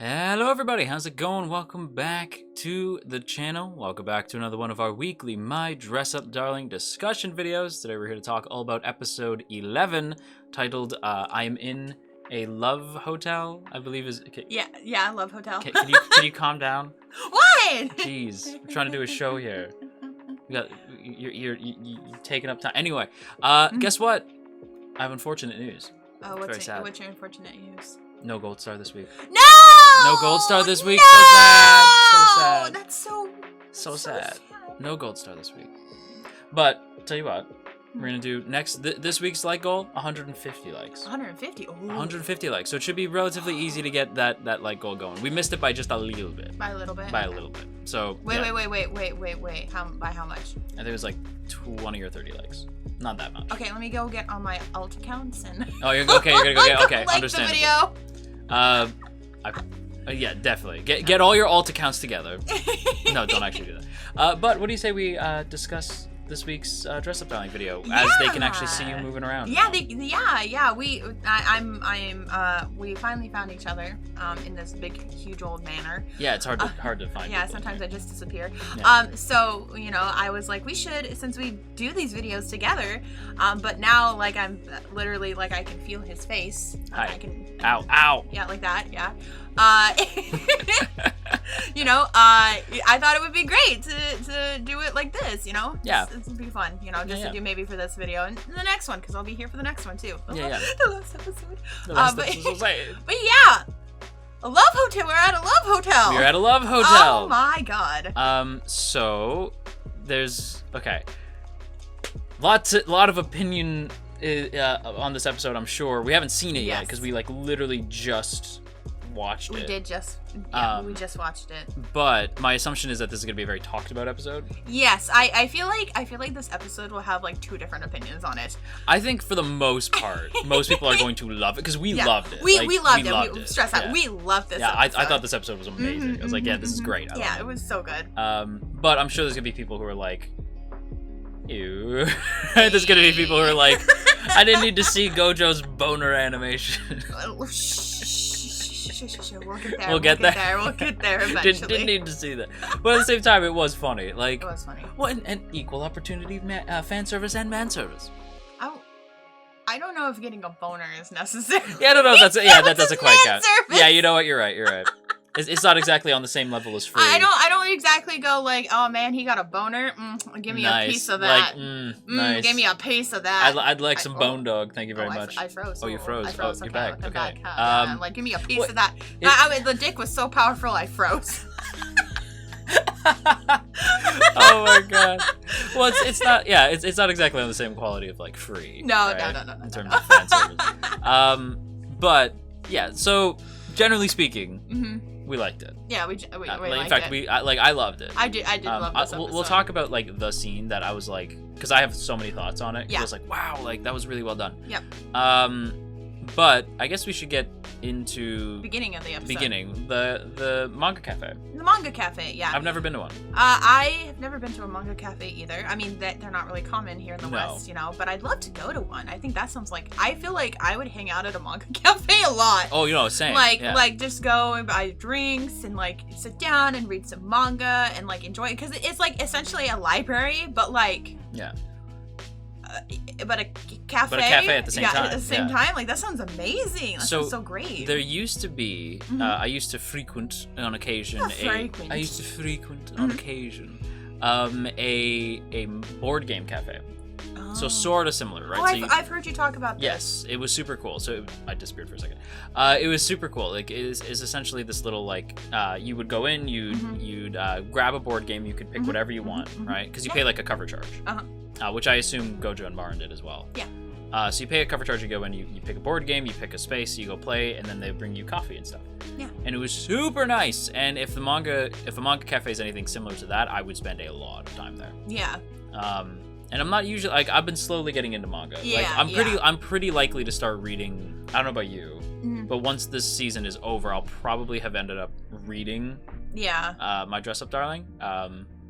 Hello everybody, how's it going? Welcome back to the channel. Welcome back to another one of our weekly My Dress Up Darling discussion videos. Today we're here to talk all about episode 11, titled I'm in a Love Hotel, I believe is... Okay, Yeah, Love Hotel. can you calm down? What? Jeez, we're trying to do a show here. You're taking up time. Anyway, guess what? I have unfortunate news. Oh, Very sad. what's your unfortunate news? No gold star this week. No! No gold star this week. No! So sad. So sad. That's so sad. No gold star this week. But tell you what, we're gonna do this week's like goal, 150 likes. 150. Ooh. 150 likes. So it should be relatively easy to get that like goal going. We missed it by just a little bit. By a little bit. By a little bit. So Wait. yeah. Wait. By how much? I think it was like 20 or 30 likes. Not that much. Okay, let me go get on my alt accounts and. Oh, you're gonna go get. Okay, like understandable. The video. Yeah, definitely. Get all your alt accounts together. No, don't actually do that. But what do you say we discuss this week's dress up darling video as they can actually see you moving around? Yeah, we finally found each other in this big, huge old manor. Yeah, it's hard to find. Yeah, people, sometimes I just disappear. Yeah. So I was like, we should, since we do these videos together, but now like I'm literally like I can feel his face. Hi. I can. Ow. Yeah, like that. Yeah. I thought it would be great to do it like this, Yeah. This would be fun, just to do maybe for this video and the next one, because I'll be here for the next one too. Yeah. The last episode. The last episode. But yeah, a love hotel. We're at a love hotel. We're at a love hotel. Oh my god. So there's lot of opinion on this episode. I'm sure we haven't seen it yet because we like literally just watched it. We just watched it. But my assumption is that this is gonna be a very talked about episode. Yes, I feel like this episode will have like two different opinions on it. I think for the most part, most people are going to love it because we loved it. We loved it. We stress out. We loved this. Yeah, episode. I thought this episode was amazing. I was like, yeah, this is great. Yeah, it was so good. But I'm sure there's gonna be people who are like, ew. There's gonna be people who are like, I didn't need to see Gojo's boner animation. We'll get there. We'll get there eventually. Didn't need to see that, but at the same time, it was funny. Like, it was funny. Well, and equal opportunity fan service and man service. I don't know if getting a boner is necessary. Yeah, I don't know if that doesn't quite count. Service. Yeah, you know what? You're right. It's not exactly on the same level as free. I don't exactly go like, oh man, he got a boner. Give me a piece of that. Like, nice. Give me a piece of that. I'd like some bone dog. Thank you very much. I froze. Oh, you froze. I froze. You're back. Okay. Like, give me a piece of that. The dick was so powerful, I froze. Oh my god. Well, it's not. Yeah, it's not exactly on the same quality of like free. No. In terms of fan service. But yeah. So generally speaking, we liked it. Yeah, we liked in fact, it. I loved it. I did love this episode. We'll talk about like the scene that I was like, because I have so many thoughts on it. Yeah. I was like, wow, like that was really well done. Yep. But I guess we should get into beginning of the episode. The manga cafe. The manga cafe, yeah. I've never been to one. I have never been to a manga cafe either. I mean, they're not really common here in the West, but I'd love to go to one. I think that sounds like, I feel like I would hang out at a manga cafe a lot. Oh, same. Like just go and buy drinks and like sit down and read some manga and like enjoy it, because it's like essentially a library, but like but a cafe. But a cafe at the same time. At the same time. Like, that sounds amazing. That sounds so great. There used to be, I used to frequent on occasion, a board game cafe. Oh. So sort of similar, right? Oh, I've heard you talk about this. Yes, it was super cool. So I disappeared for a second. It was super cool. Like, it is essentially this little, like, you would go in, you'd grab a board game, you could pick whatever you want, right? Because you pay like a cover charge. Which I assume Gojo and Marin did as well. Yeah. So you pay a cover charge, you go in, you pick a board game, you pick a space, you go play, and then they bring you coffee and stuff. Yeah. And it was super nice. And if a manga cafe is anything similar to that, I would spend a lot of time there. Yeah. And I'm not usually, like, I've been slowly getting into manga. Yeah. Like, I'm pretty likely to start reading. I don't know about you, but once this season is over, I'll probably have ended up reading. Yeah. My Dress Up Darling.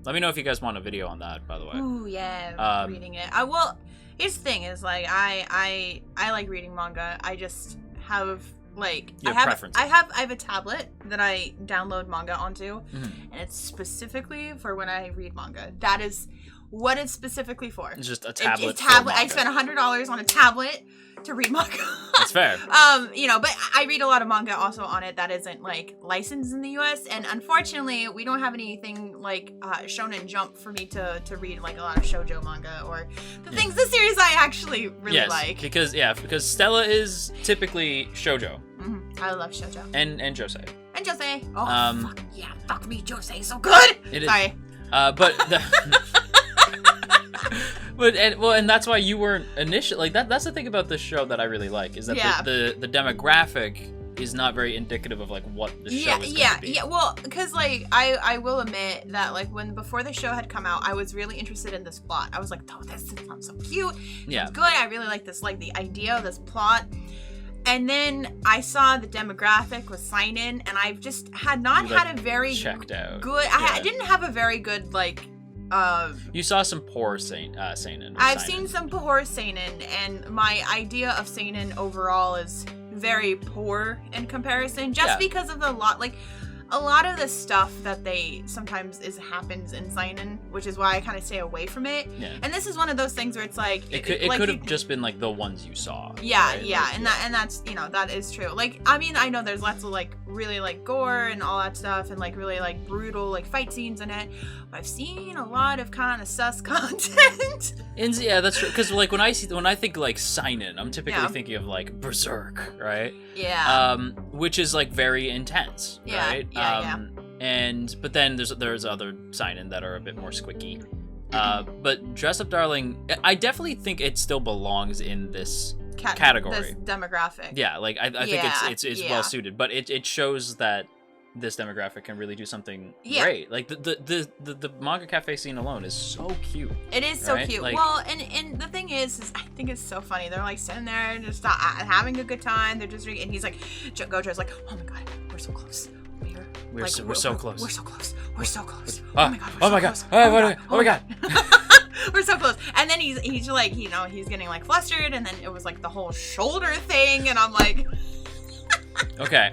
Let me know if you guys want a video on that, by the way. Ooh, yeah, reading it. Well, here's the thing: is like I like reading manga. I just have Like, You have preferences. I have a tablet that I download manga onto, Mhm. and it's specifically for when I read manga. That is what it's specifically for. It's just a tablet. It's tablet. for I manga. spent $100 on a tablet to read manga. That's fair. You know, but I read a lot of manga also on it that isn't like licensed in the US, and unfortunately we don't have anything like Shonen Jump for me to read like a lot of shoujo manga or the series I actually really like. because Stella is typically shoujo I love shoujo. and josei. And josei. Oh, fuck yeah. Fuck me, josei so good. It is. Sorry. But and that's why you weren't initially like that. That's the thing about this show that I really like is that the demographic is not very indicative of like what the show is going to be. Yeah. Well, because like I will admit that like before the show had come out, I was really interested in this plot. I was like, oh, this sounds so cute. Yeah. It's good. I really like this, like the idea of this plot. And then I saw the demographic was seinen, and I've just had not had a very checked out. Good. I didn't have a very good like. You saw some poor seinen. I've seen some poor seinen, and my idea of seinen overall is very poor in comparison, just because of a lot of the stuff that they sometimes happens in seinen, which is why I kind of stay away from it. Yeah. And this is one of those things where it's like it could have just been like the ones you saw. Yeah, right? yeah, like, and that's that is true. Like, I mean, I know there's lots of like really like gore and all that stuff, and like really like brutal like fight scenes in it. But I've seen a lot of kind of sus content. Yeah, that's true. Because like when I think like seinen, I'm typically thinking of like Berserk, right? Yeah. Which is like very intense, right? But then there's other seinen that are a bit more squicky. But Dress Up Darling, I definitely think it still belongs in this category. This demographic. Yeah, like I think it's well suited, but it shows that this demographic can really do something great. Like the manga cafe scene alone is so cute. It is so cute. Like, well, and the thing is I think it's so funny. They're like sitting there just having a good time. They're just drinking, and he's like, Gojo's like, oh my god, we're so close. We're so close. We're so close. We're so close. Oh my god. We're so close. Oh my god. We're so close. And then he's like, he's getting like flustered, and then it was like the whole shoulder thing, and I'm like. Okay,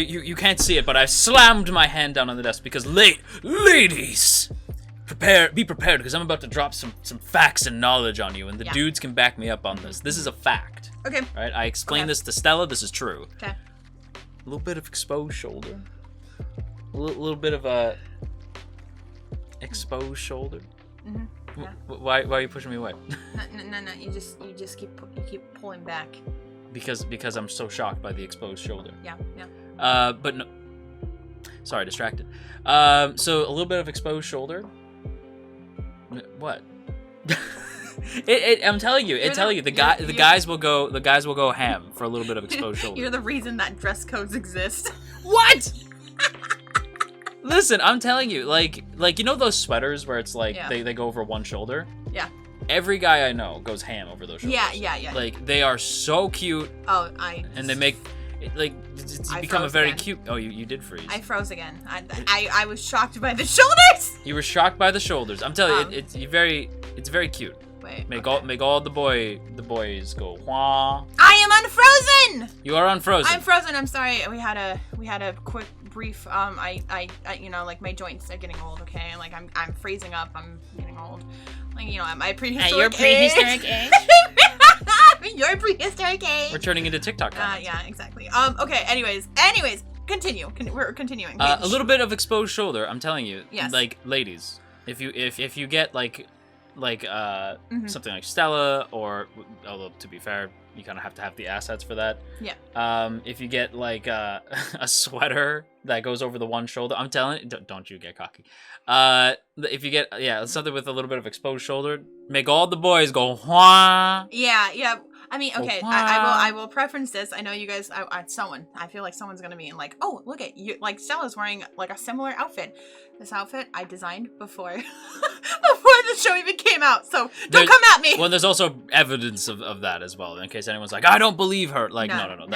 you can't see it, but I slammed my hand down on the desk because ladies, be prepared because I'm about to drop some facts and knowledge on you, and the dudes can back me up on this. This is a fact. Okay. All right, I explained this to Stella. This is true. Okay. A little bit of exposed shoulder. A little bit of a exposed shoulder. Mm-hmm. Yeah. Why are you pushing me away? No. You just keep pulling back. Because I'm so shocked by the exposed shoulder. Yeah. But no. Sorry, distracted. So a little bit of exposed shoulder. What? I'm telling you, the guys will go ham for a little bit of exposed shoulder. You're the reason that dress codes exist. What? Listen, I'm telling you, like those sweaters where it's like they go over one shoulder. Yeah. Every guy I know goes ham over those shoulders. Yeah. Like they are so cute. Oh, and they make it like it's become a very cute. Oh, you did freeze. I froze again. I was shocked by the shoulders. You were shocked by the shoulders. I'm telling you, it's very cute. Wait. Make all the boys go wah. I am unfrozen. You are unfrozen. I'm frozen. I'm sorry. We had a quick brief. I like my joints are getting old. Okay, like I'm freezing up. I'm getting old. Like at my prehistoric age. Your prehistoric age. We're turning into TikTok comments. Yeah, exactly. Okay. Anyways, continue. We're continuing. A little bit of exposed shoulder. I'm telling you. Yes. Like ladies, if you get like mm-hmm. something like Stella, or although to be fair, you kind of have to have the assets for that. Yeah. If you get like a sweater that goes over the one shoulder, I'm telling you, don't you get cocky. If you get something with a little bit of exposed shoulder, make all the boys go wah. Yeah. I mean, okay, I will preference this. I know you guys. I feel like someone's gonna be in like, oh, look at you. Like Stella's wearing like a similar outfit. This outfit I designed before the show even came out. So don't come at me. Well, there's also evidence of that as well. In case anyone's like, I don't believe her. Like, no.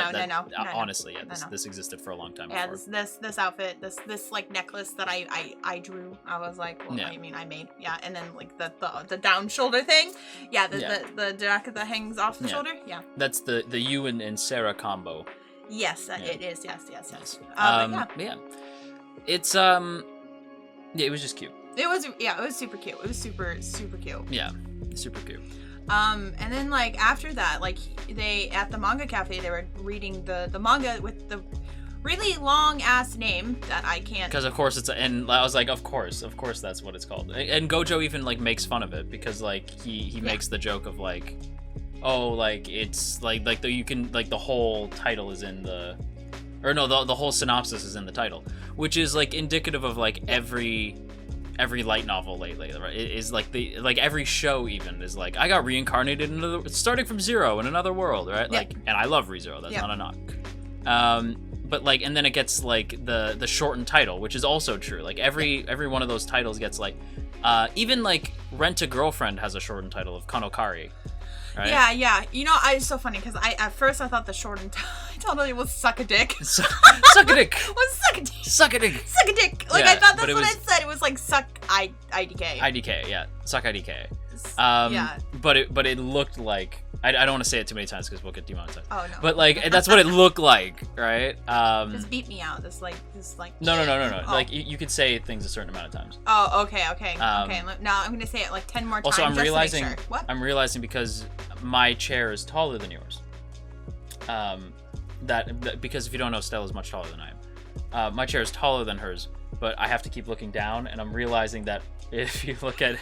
Honestly, this existed for a long time. Yeah, before. this outfit, this like necklace that I drew. I was like, well, I mean, I made. Yeah, and then like the down shoulder thing. Yeah, the jacket that hangs off the shoulder. Yeah. That's the you and Sarah combo. Yes, it is. Yes. Yeah. It's yeah, it was just cute. It was super cute. It was super cute. Yeah, super cute. And then like after that, like they at the manga cafe, they were reading the manga with the really long ass name that I can't. Because of course and I was like, of course that's what it's called. And Gojo even like makes fun of it because like he makes the joke of like, oh, like it's like the whole title is in the, or no, the whole synopsis is in the title, which is like indicative of like every light novel lately, right? It is like every show even is like, I got reincarnated into starting from zero in another world, right? Like, and I love ReZero, that's not a knock. But like, and then it gets like the shortened title, which is also true. Like every one of those titles gets like, even like Rent a Girlfriend has a shortened title of Kanokari. Right? Yeah. You know, it's so funny because at first I thought the shortened title was Suck a Dick. Suck a Dick. What's Suck a Dick? Suck a Dick. Suck a Dick. Like, I thought that's what it said. It was like Suck IDK. IDK, yeah. Suck IDK. Yeah. But it looked like, I don't want to say it too many times because we'll get demonetized. Oh, no. But like, that's what it looked like, right? Just beat me out. This like. No. Oh. Like, you could say things a certain amount of times. Oh, okay. Now I'm gonna say it like 10 more times. Also, I'm realizing, to make sure. What? I'm realizing because my chair is taller than yours. That because if you don't know, Stella's much taller than I am. My chair is taller than hers, but I have to keep looking down, and I'm realizing that if you look at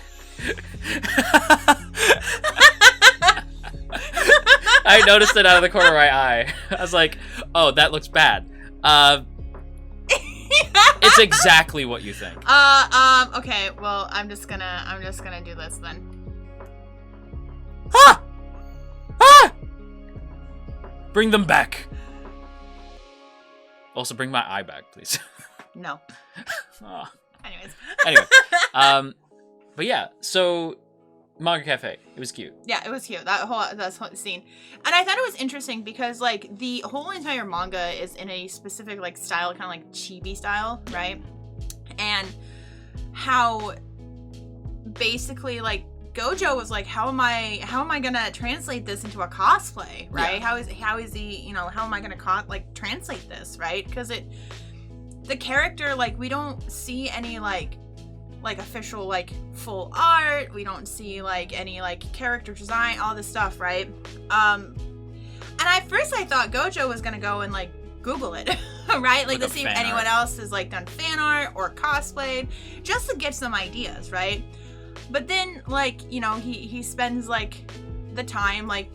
I noticed it out of the corner of my eye. I was like, oh, that looks bad. It's exactly what you think. Okay, well, I'm just gonna do this then. Ah! Bring them back. Also, bring my eye back, please. No. Oh. Anyway. But yeah, so Manga Cafe, it was cute. Yeah, it was cute. That whole scene, and I thought it was interesting because like the whole entire manga is in a specific like style, kind of like chibi style, right? And how basically like Gojo was like, how am I gonna translate this into a cosplay, right? Yeah. How is he, how am I gonna translate this, right? Because the character, like, we don't see any like official like full art, we don't see like any like character design, all this stuff, right? And at first I thought Gojo was gonna go and like Google it, right? Like to see if anyone else has like done fan art or cosplayed, just to get some ideas, right? But then, like, he spends, like, the time, like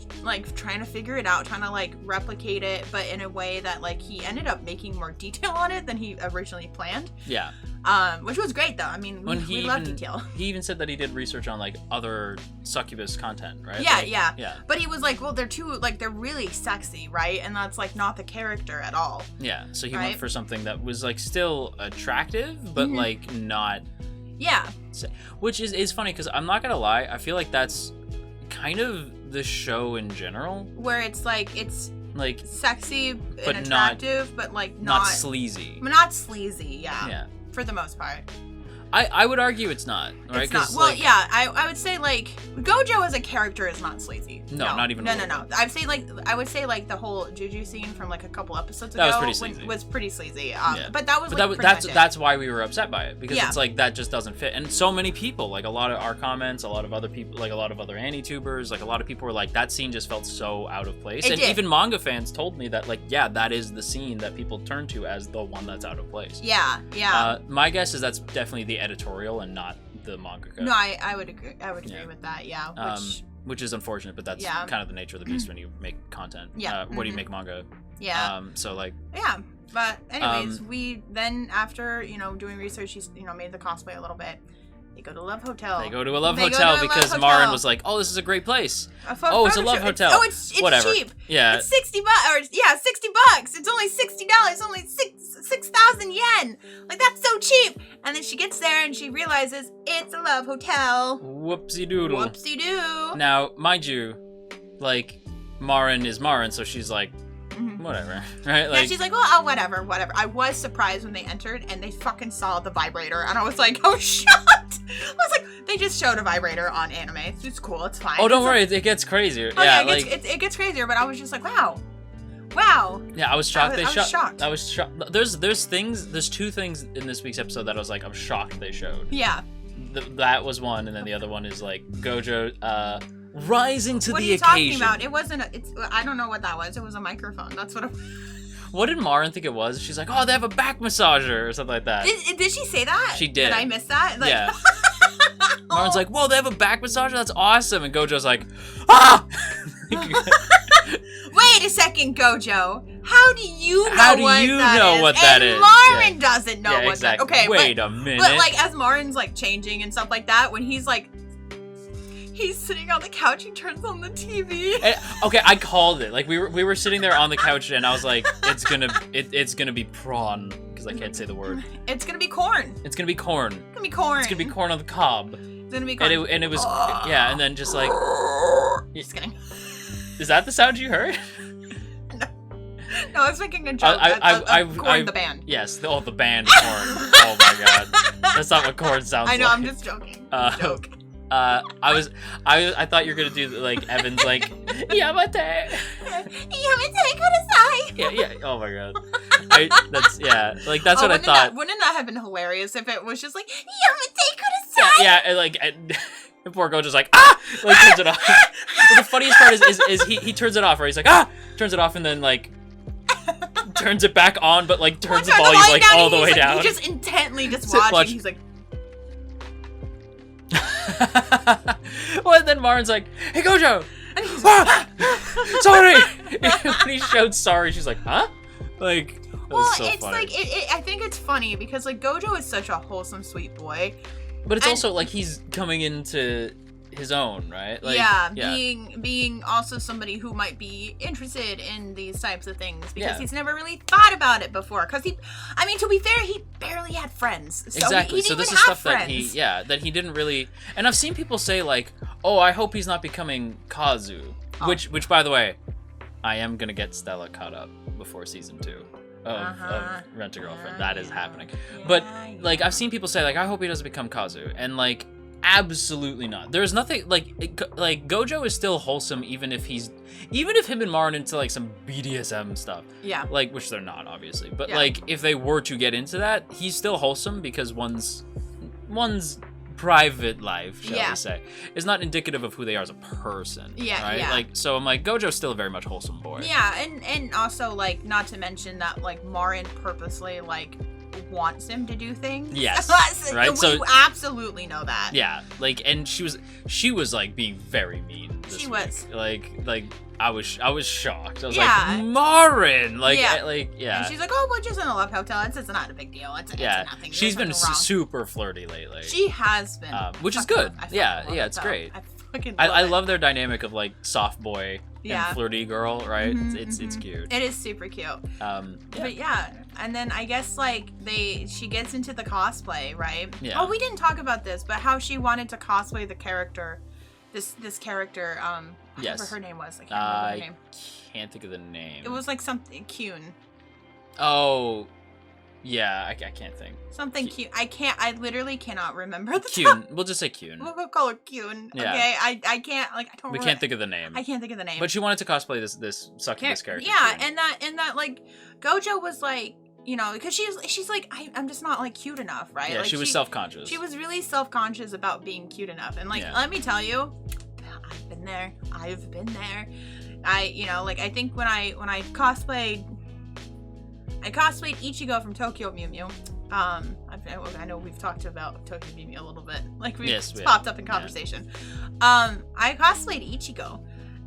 trying to figure it out, trying to, like, replicate it, but in a way that, like, he ended up making more detail on it than he originally planned. Yeah. Which was great, though. I mean, we love detail. He even said that he did research on, like, other succubus content, right? Yeah. But he was like, well, they're really sexy, right? And that's, like, not the character at all. Yeah, so he went for something that was, like, still attractive, but, like, not... Yeah. Which is funny, because I'm not gonna lie, I feel like that's kind of the show in general. Where it's like sexy but and attractive, but like not sleazy. Not sleazy, yeah. For the most part. I would argue it's not, right? It's not. Well, like, yeah, I would say like Gojo as a character is not sleazy. No, not even. No. I would say like the whole Juju scene from like a couple episodes ago was pretty sleazy. But that was that's why we were upset by it, because it's like that just doesn't fit. And so many people, like a lot of our comments, a lot of other people, like a lot of other AniTubers, like a lot of people were like, that scene just felt so out of place. Even manga fans told me that, like, yeah, that is the scene that people turn to as the one that's out of place. Yeah. My guess is that's definitely the editorial and not the mangaka. No, I would agree. I would agree with that. Yeah. Which is unfortunate, but that's kind of the nature of the beast when you make content. Yeah. What do you make manga? Yeah. So like. Yeah, but anyways, we then after doing research, he's made the cosplay a little bit. They go to Love Hotel. They go to a Love Hotel because Marin was like, "Oh, this is a great place. It's a Love Hotel. It's whatever. Cheap. Yeah, it's $60. $60. It's only $60. Only 6,000 yen. Like, that's so cheap." And then she gets there and she realizes it's a Love Hotel. Whoopsie doodle. Whoopsie doo. Now, mind you, like, Marin is Marin, so she's like, whatever, right? Like, yeah, she's like, well, whatever. I was surprised when they entered and they fucking saw the vibrator, and I was like, oh, shut! I was like, they just showed a vibrator on anime. It's cool. It's fine. Oh, don't worry. It gets crazier. Oh, yeah, it gets crazier, but I was just like, wow. Wow. Yeah, I was shocked. I was shocked. I was shocked. There's two things in this week's episode that I was like, I'm shocked they showed. Yeah. That was one, and then the other one is like Gojo rising to the occasion. What are you talking about? It wasn't. I don't know what that was. It was a microphone. That's what. What did Marin think it was? She's like, oh, they have a back massager or something like that. Did she say that? She did. Did I miss that? Like, yeah. Marin's like, whoa, they have a back massager? That's awesome. And Gojo's like, ah! Wait a second, Gojo. How do you know what that is? Marin doesn't know what that is. Okay, wait a minute. But like as Marin's like changing and stuff like that, when he's like he's sitting on the couch, he turns on the TV. Okay, I called it. Like we were sitting there on the couch and I was like, it's gonna be prawn because I can't say the word. It's gonna be corn. It's gonna be corn. It's gonna be corn. It's gonna be corn on the cob. It's gonna be corn. And it was yeah, and then just like just kidding. Is that the sound you heard? No, I was making a joke. Korn, the band. Yes, the band Korn. Oh my god, that's not what Korn sounds like. I know, I'm just joking. Joke. I thought you were gonna do like Evan's like Yamate. Yamate kudasai. Yeah. Oh my god. That's what I thought. Wouldn't that have been hilarious if it was just like Yamate kudasai? Yeah, and like. And poor Gojo's like, ah! Like, turns it off. But the funniest part is he turns it off, right? He's like, ah! Turns it off and then, like, turns it back on, but, like, turns the volume, like, all the way down. He's just intently just watching. He's like... Well, and then Marin's like, hey, Gojo! And he's like, sorry! When he showed sorry, she's like, huh? Like, that was so funny. Like, I think it's funny because, like, Gojo is such a wholesome, sweet boy. But it's also like he's coming into his own, right? Like, yeah, being also somebody who might be interested in these types of things because he's never really thought about it before. Because to be fair, he barely had friends. So exactly. He so didn't this is stuff friends. that he didn't really. And I've seen people say like, "Oh, I hope he's not becoming Kazu," which by the way, I am gonna get Stella caught up before season 2. Of Rent-A-Girlfriend. That is happening. But, like, I've seen people say, like, I hope he doesn't become Kazu. And, like, absolutely not. There's nothing, like, Gojo is still wholesome even if him and Marin into, like, some BDSM stuff. Yeah. Like, which they're not, obviously. But, like, if they were to get into that, he's still wholesome because one's private life, shall we say, is not indicative of who they are as a person. Yeah, right? yeah. Like, so I'm like, Gojo's still a very much wholesome boy. Yeah, and also, like, not to mention that, like, Marin purposely, like, wants him to do things. Yes. Right? So we absolutely know that. Yeah. Like, and she was like being very mean this week. Like I was shocked. I was like, Marin! Like, And she's like, oh, we're just in a love hotel. It's not a big deal. It's nothing. She's been super flirty lately. She has been. Which is good. Yeah, it's great. I love their dynamic of, like, soft boy and flirty girl, right? Mm-hmm, it's cute. It is super cute. But and then I guess, like, she gets into the cosplay, right? Yeah. Oh, we didn't talk about this, but how she wanted to cosplay the character, this character, whatever her name was. I can't remember her name. I can't think of the name. It was like something Kyun. Oh, yeah, I can't think. Something Kyun. I literally cannot remember the Kyun. We'll just say Kyun. We'll call her Kyun. Yeah. Okay, I can't, like, I don't. We can't think of the name. I can't think of the name. But she wanted to cosplay this succubus character. Yeah, Kyun. and that like Gojo was like, you know, because she's like, I'm just not, like, cute enough, right? Yeah, like, she was self-conscious. She was really self-conscious about being cute enough, and, like, let me tell you, I've been there. I think when I cosplayed Ichigo from Tokyo Mew Mew. I know we've talked about Tokyo Mew Mew a little bit, like it's popped up in conversation. I cosplayed Ichigo.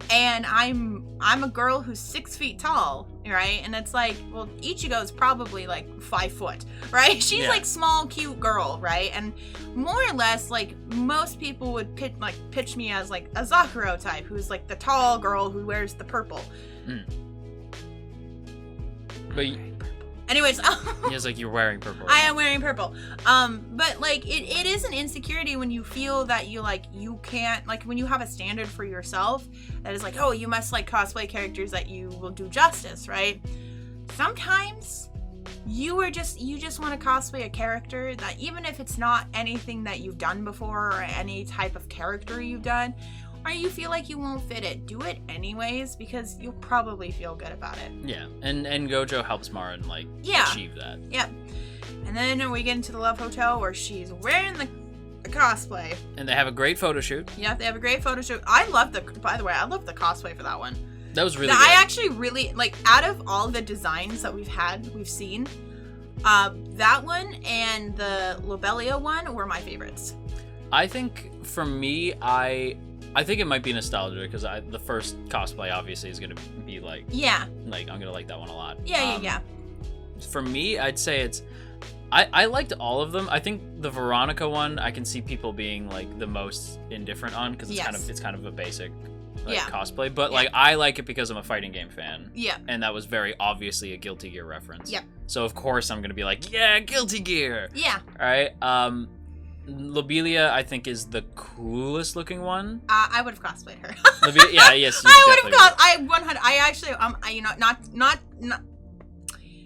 And I'm a girl who's 6 feet tall, right? And it's like, well, Ichigo is probably like 5 foot, right? She's like small, cute girl, right? And more or less, like, most people would pitch me as like a Zakuro type, who's like the tall girl who wears the purple. But anyways, it's like you're wearing purple. I am wearing purple. But like it is an insecurity when you feel that you can't, like, when you have a standard for yourself that is like, oh, you must like cosplay characters that you will do justice, right? Sometimes you just want to cosplay a character that, even if it's not anything that you've done before or any type of character you've done, or you feel like you won't fit it, do it anyways because you'll probably feel good about it. Yeah, and JoJo helps Marin like achieve that. Yep. And then we get into the Love Hotel where she's wearing the cosplay. And they have a great photo shoot. Yeah, they have a great photo shoot. I love the cosplay for that one. That was really good. I actually really, like, out of all the designs that we've seen, that one and the Lobelia one were my favorites. I think, for me, I think it might be nostalgia, because the first cosplay, obviously, is going to be, like... Yeah. Like, I'm going to like that one a lot. Yeah. For me, I'd say it's... I liked all of them. I think the Veronica one, I can see people being like the most indifferent on because it's kind of a basic cosplay. But like I like it because I'm a fighting game fan. Yeah. And that was very obviously a Guilty Gear reference. Yep. So of course I'm gonna be like, yeah, Guilty Gear. Yeah. All right. Lobelia, I think, is the coolest looking one. I would have cosplayed her. Yes. I would have I actually not.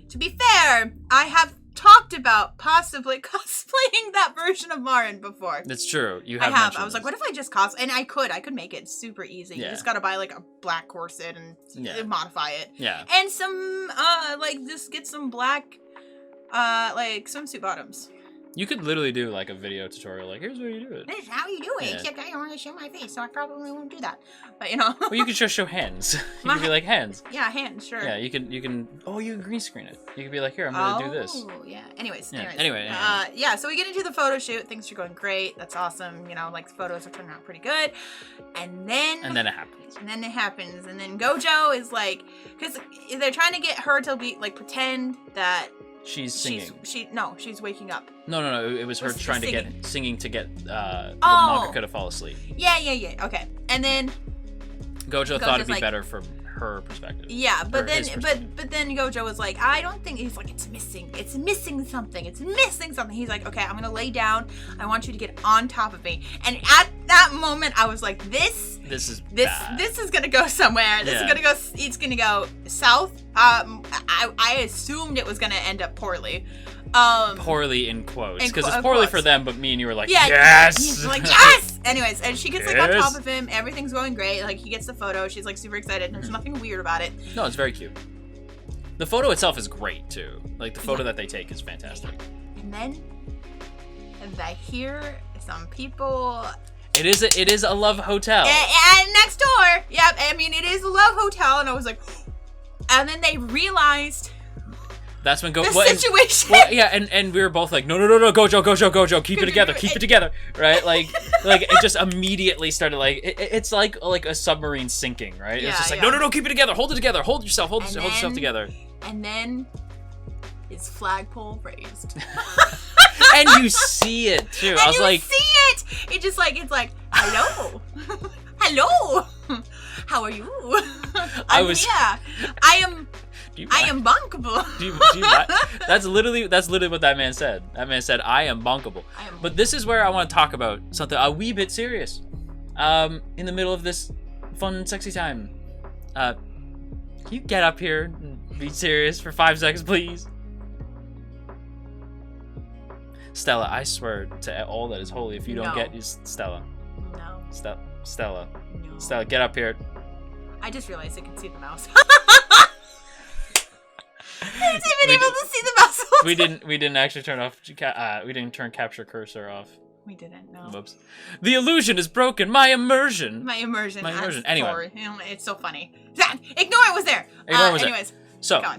To be fair, I have talked about possibly cosplaying that version of Marin before. That's true. I have. I was like, what if I just cosplay? And I could make it super easy. Yeah. You just gotta buy like a black corset and modify it. Yeah. And some just get some black swimsuit bottoms. You could literally do like a video tutorial, like, here's how you do it. This is how you do it, except I don't want to show my face, so I probably won't do that. But you know. Well, you could just show hands. You could be like, hands. Yeah, hands, sure. Yeah, you can. Oh, you can green screen it. You could be like, here, I'm gonna do this. Oh, yeah. Anyways. Anyway. So we get into the photo shoot. Things are going great. That's awesome. You know, like the photos are turning out pretty good. And then it happens. And then Gojo is like, because they're trying to get her to be like pretend that. She's singing. She's waking up. No. It was her trying to get the manga to fall asleep. Yeah. Okay. And then Gojo thought it'd be better from her perspective. Yeah, but then Gojo was like, I don't think, he's like, it's missing something. He's like, okay, I'm gonna lay down. I want you to get on top of me. And at that moment, I was like, this is gonna go somewhere. It's gonna go south. I assumed it was gonna end up poorly. Poorly in quotes, because it's poorly for them, but me and you were like, yes! He's like, yes! Anyways, and she gets like on top of him, everything's going great, like he gets the photo, she's like super excited, there's nothing weird about it. No, it's very cute. The photo itself is great too. Like the photo that they take is fantastic. And then I hear some people. It is a love hotel. And next door, yep, I mean it is a love hotel, and I was like, and then they realized. That's when situation. And we were both like, no, Gojo, keep it together, right? Like it just immediately started like it's like a submarine sinking, right? It's just like no, keep it together, hold yourself together. And then his flagpole raised. And you see it too. I was like, see it. It's like hello, hello, how are you? I am. I am bunkable. That's literally what that man said. That man said, I am bunkable. But this is where I want to talk about something a wee bit serious. In the middle of this fun, sexy time. Can you get up here and be serious for 5 seconds, please? Stella, I swear to all that is holy, if you don't get Stella. No. Stella. No. Stella, get up here. I just realized I can see the mouse. I wasn't even able to see the mouse. We didn't actually turn off. We didn't turn capture cursor off. We didn't. No. Whoops. The illusion is broken. My immersion. Anyway, it's so funny. Ignore it was there. Anyways. So. Go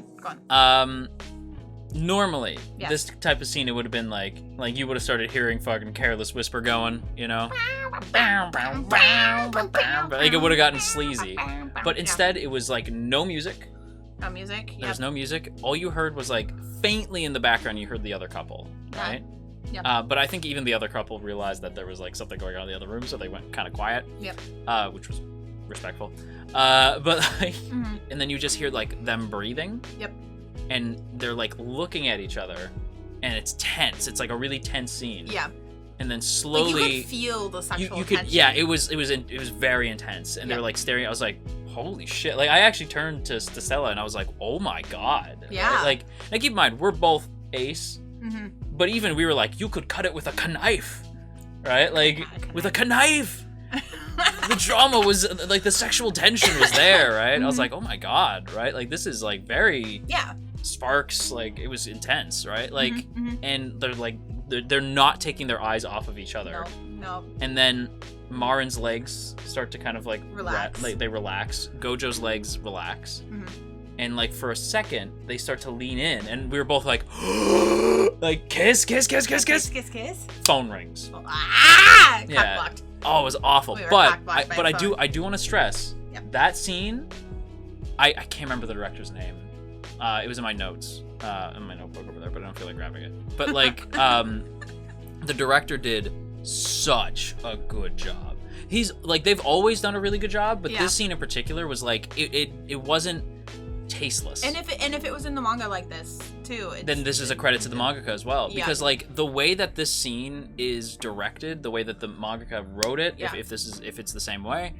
on. Normally, this type of scene, it would have been like you would have started hearing fucking Careless Whisper going, you know? Like it would have gotten sleazy. But instead, it was like no music. No music. There was no music. All you heard was like faintly in the background. You heard the other couple, right? Yeah. But I think even the other couple realized that there was like something going on in the other room, so they went kind of quiet. Yep. Which was respectful. But like, and then you just hear like them breathing. Yep. And they're like looking at each other, and it's tense. It's like a really tense scene. Yeah. And then slowly, like you could feel the sexual tension. Yeah, it was very intense, and they were like staring. I was like, holy shit! Like I actually turned to Stella, and I was like, oh my god. Yeah. Right? Like, now keep in mind, we're both ace, but even we were like, you could cut it with a knife, right? Like with a knife. the drama was like the sexual tension was there, right? I was like, oh my god, right? Like this is like very sparks, like it was intense, right? Like, and they're like they're not taking their eyes off of each other. No. And then Marin's legs start to kind of like relax. They relax. Gojo's legs relax. And like for a second, they start to lean in, and we were both like, like kiss. Phone rings. Yeah. Blocked. Oh, it was awful. But I do want to stress that scene. I can't remember the director's name. It was in my notes, in my notebook over there, but I don't feel like grabbing it. But like, the director did such a good job. He's like, they've always done a really good job, but this scene in particular was like, it wasn't tasteless. And if it was in the manga like this too, then this is a credit to the mangaka as well, because like the way that this scene is directed, the way that the mangaka wrote it, if it's the same way,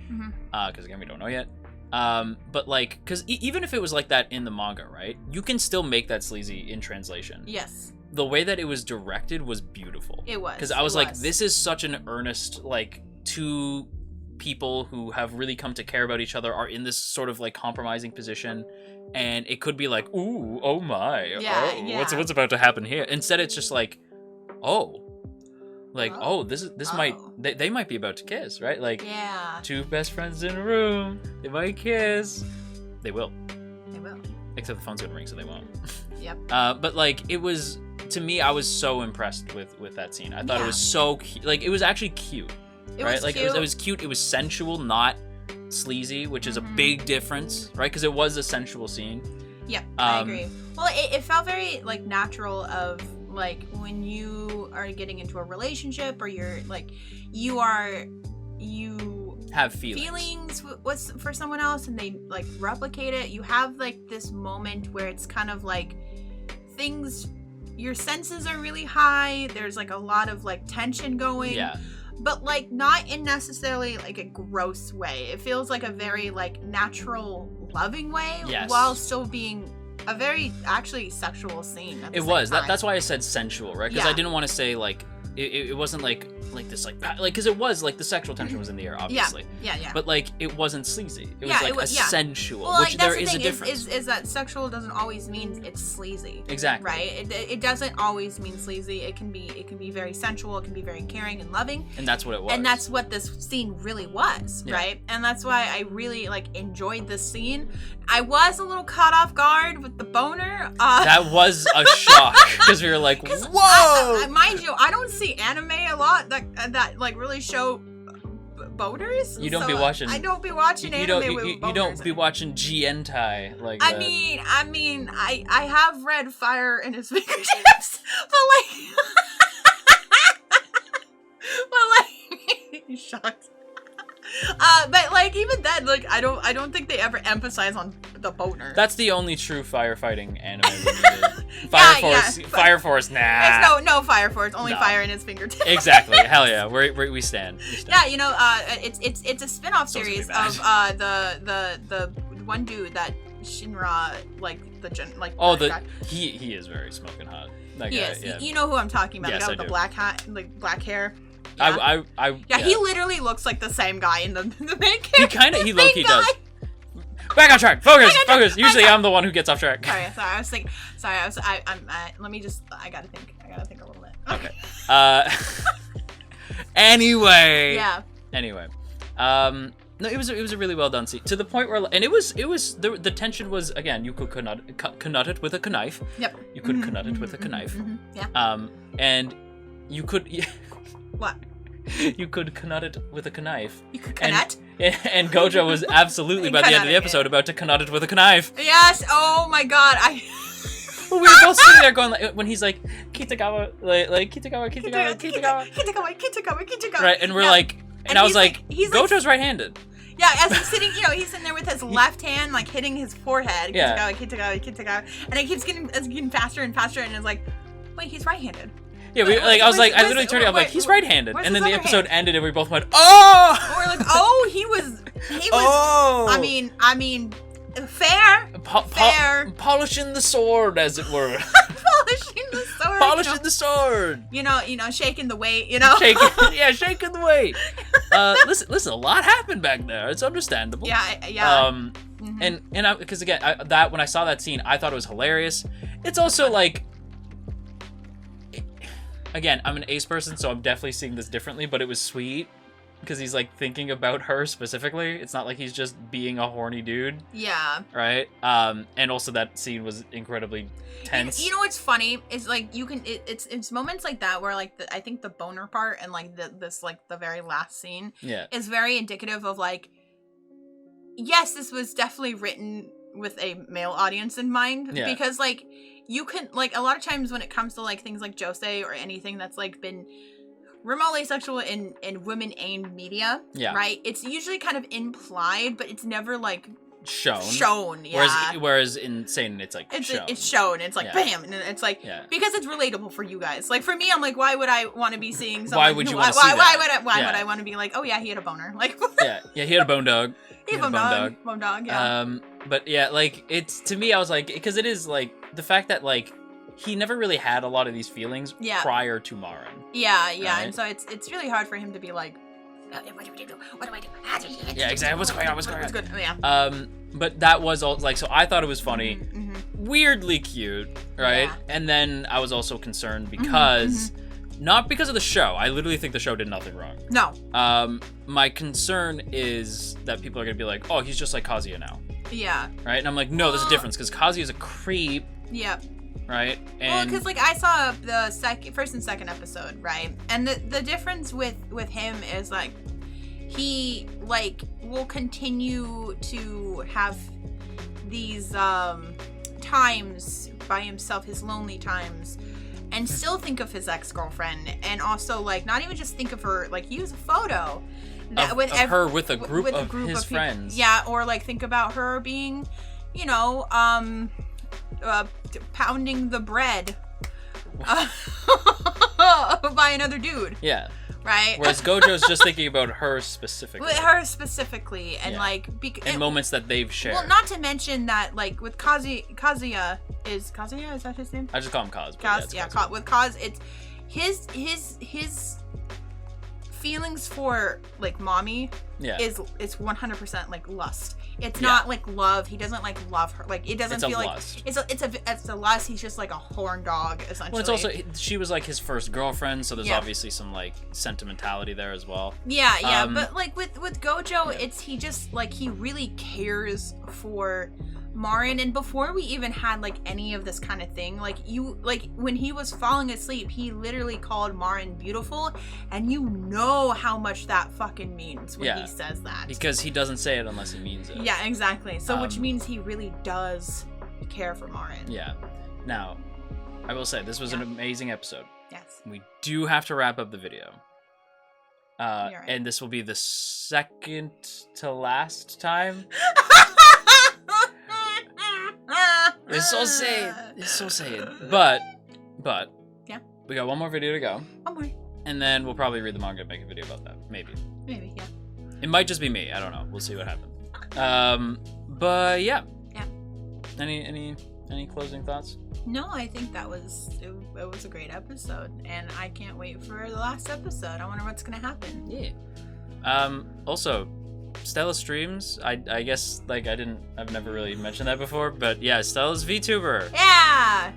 because again we don't know yet, but like, because even if it was like that in the manga, right, you can still make that sleazy in translation. Yes. The way that it was directed was beautiful. It was. Because I was like, this is such an earnest, like, two people who have really come to care about each other are in this sort of like compromising position, and it could be like, ooh, oh my, what's about to happen here? Instead, it's just like, they might be about to kiss, right? Like, two best friends in a room, they might kiss. They will. Except the phone's gonna ring, so they won't. Yep. But like, it was, to me, I was so impressed with that scene. I thought it was so cute. Like, it was actually cute. It was cute. It was cute. It was sensual, not sleazy, which is a big difference, right? Because it was a sensual scene. Yeah, I agree. Well, it felt very like natural of like when you are getting into a relationship, or you're like you have feelings for someone else, and they like replicate it. You have like this moment where it's kind of like things, your senses are really high. There's like a lot of like tension going. Yeah. But like not in necessarily like a gross way. It feels like a very like natural, loving way, while still being a very actually sexual scene. It was. That's why I said sensual, right? Because I didn't want to say like it wasn't like this like because it was like the sexual tension was in the air, obviously. Yeah. But like it wasn't sleazy. It was like sensual, well, which like, there is a difference. Is that sexual doesn't always mean it's sleazy. Exactly. Right. It doesn't always mean sleazy. It can be very sensual. It can be very caring and loving. And that's what it was. And that's what this scene really was, right? And that's why I really like enjoyed this scene. I was a little caught off guard with the boner. That was a shock because we were like, whoa! Mind you, I don't see anime a lot that like really show boners. You don't be watching. I don't be watching anime with boners. You don't be watching G-hentai like I that. mean, I have read Fire in His Fingertips, but like, you shocked. But like even then, like I don't think they ever emphasize on the boner. That's the only true firefighting anime we needed. Fire Force, nah. It's no Fire Force, only Fire in His Fingertips. Exactly, hell yeah, we stand. Yeah, you know, it's a spin-off series of the one dude that Shinra he is very smoking hot. That guy, yes, you know who I'm talking about. Yes, the guy with the black hat, like black hair. Yeah. Yeah, he literally looks like the same guy in the main character. He low-key does. Back on track. Focus. Usually I'm the one who gets off track. Sorry. I was thinking. Let me just. I gotta think a little bit. Okay. Anyway. Yeah. Anyway. No, it was a really well done scene, to the point where, and it was the tension was, again, you could knot it with a knife. Yep. You could knot it with a knife. Yeah. And you could. What? You could knot it with a knife. You could knot? And Gojo was absolutely by the end of the episode about to knot it with a knife. Yes. Oh my god. Well, we were both sitting there going, like, when he's like, Kitagawa, like Kitagawa. Right, and we're like, and I was like, Gojo's right-handed. Yeah, as he's sitting, he's sitting there with his left hand, like, hitting his forehead. Yeah. Kitagawa. And it keeps getting faster and faster, and it's like, wait, he's right-handed. Yeah, I literally turned it up, like, he's right-handed. And then the episode ended, and we both went, oh! We're like, oh, he was, oh! I mean, fair. Polishing the sword, as it were. Polishing the sword. The sword. Shaking the weight, shaking the weight. listen, a lot happened back there. It's understandable. Yeah. And because again, that when I saw that scene, I thought it was hilarious. It's also like, again, I'm an Ace person, so I'm definitely seeing this differently. But it was sweet because he's like thinking about her specifically. It's not like he's just being a horny dude. Yeah. Right. And also that scene was incredibly tense. You know what's funny is like you can it's moments like that where like I think the boner part and like this like the very last scene is very indicative of like, yes, this was definitely written with a male audience in mind because like you can like a lot of times when it comes to like things like josei or anything that's like been remotely sexual in women-aimed media, right? It's usually kind of implied, but it's never like shown. Yeah. Whereas in Satan, it's like shown. It's shown. It's like bam, and it's like because it's relatable for you guys. Like for me, I'm like, why would I want to be seeing someone? Why would you want to see that? Why would I want to be like, oh yeah, he had a boner? Like he had a bone dog. He had a bone dog. Yeah. But yeah, like it's to me, I was like, because it is like the fact that like he never really had a lot of these feelings prior to Marin. Yeah, right? And so it's really hard for him to be like, what do I do? Yeah, exactly. What's going on? What's good? Yeah. But that was all like, so I thought it was funny, weirdly cute, right? And then I was also concerned because, not because of the show. I literally think the show did nothing wrong. No. My concern is that people are gonna be like, oh, he's just like Kazuya now. Yeah. Right? And I'm like, no, there's a difference because Kazuya is a creep. Yeah. Right? And well, because like I saw the first and second episode, right? And the difference with him is like he like will continue to have these times by himself, his lonely times, and still think of his ex-girlfriend, and also like not even just think of her, like use a photo that of her with a group of his friends. Yeah, or like think about her being, you know, pounding the bread by another dude. Yeah. Right? Whereas Gojo's just thinking about her specifically. And like... in moments that they've shared. Well, not to mention that, like, with Kazuya... Is that his name? I just call him Kaz. With Kaz, it's... His feelings for, like, mommy is 100% like lust. It's not like love. He doesn't like love her. Like it doesn't feel like lust. It's a lust. He's just like a horn dog essentially. Well, it's also she was like his first girlfriend, so there's obviously some like sentimentality there as well. Yeah, but like with Gojo, it's he just like he really cares for Marin, and before we even had like any of this kind of thing, like when he was falling asleep, he literally called Marin beautiful, and you know how much that fucking means when he says that, because he doesn't say it unless he means it. Yeah, exactly. So which means he really does care for Marin. Yeah. Now, I will say this was an amazing episode. Yes. We do have to wrap up the video. Right. And this will be the second to last time. It's so sad. But yeah, we got one more video to go. One more. And then we'll probably read the manga and make a video about that. Maybe, yeah. It might just be me. I don't know. We'll see what happens. But yeah. Yeah. Any closing thoughts? No, I think it was a great episode, and I can't wait for the last episode. I wonder what's gonna happen. Yeah. Also, Stella streams. I guess like I've never really mentioned that before, but yeah, Stella's VTuber. Yeah.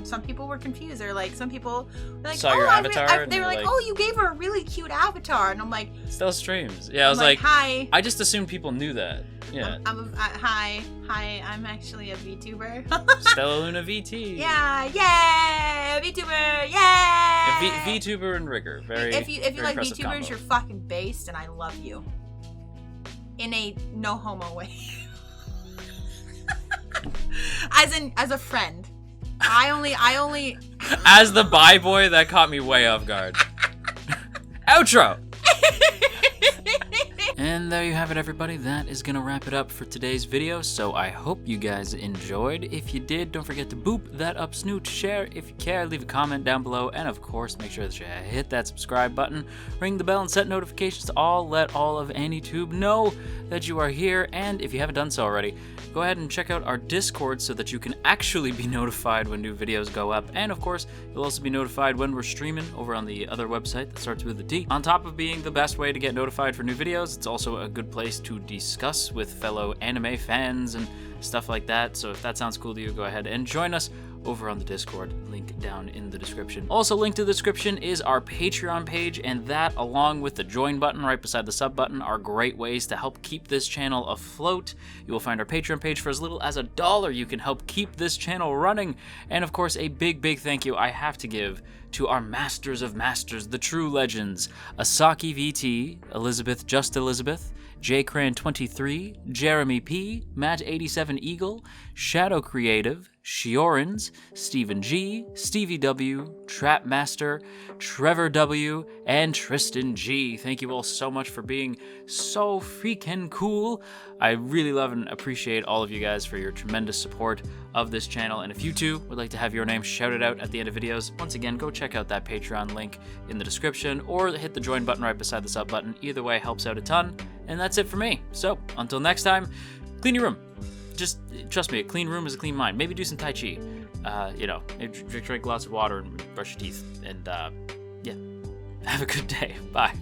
Some people were confused. They're like, some people were like, saw your avatar. They were like, oh, you gave her a really cute avatar, and I'm like, Stella streams. Yeah, I was like, hi. I just assumed people knew that. Yeah. Hi. I'm actually a VTuber. Stella Luna VT. Yeah, VTuber. Yeah. VTuber and rigor. Very. If you like VTubers, combo. you're fucking based, and I love you. In a no homo way. As a friend. I only As the bi boy, that caught me way off guard. Outro. And there you have it, everybody. That is going to wrap it up for today's video. So I hope you guys enjoyed. If you did, don't forget to boop that up snoot, share if you care, leave a comment down below, and of course, make sure that you hit that subscribe button, ring the bell, and set notifications to all. Let all of AnyTube know that you are here. And if you haven't done so already, go ahead and check out our Discord so that you can actually be notified when new videos go up. And of course, you'll also be notified when we're streaming over on the other website that starts with a D. On top of being the best way to get notified for new videos, it's also a good place to discuss with fellow anime fans and stuff like that. So if that sounds cool to you, go ahead and join us over on the Discord, link down in the description. Also linked to the description is our Patreon page, and that, along with the join button right beside the sub button, are great ways to help keep this channel afloat. You will find our Patreon page for as little as $1. You can help keep this channel running. And of course, a big thank you I have to give to our masters of masters, the true legends, Asaki VT, Elizabeth Just Elizabeth, JCran23, Jeremy P, Matt87 Eagle, Shadow Creative, Shiorans, Stephen G, Stevie W, Trapmaster, Trevor W, and Tristan G. Thank you all so much for being so freaking cool. I really love and appreciate all of you guys for your tremendous support of this channel. And if you too would like to have your name shouted out at the end of videos, once again, go check out that Patreon link in the description or hit the join button right beside the sub button. Either way helps out a ton. And that's it for me. So until next time, clean your room. Just trust me, a clean room is a clean mind. Maybe do some Tai Chi. Drink lots of water and brush your teeth. And yeah, have a good day. Bye.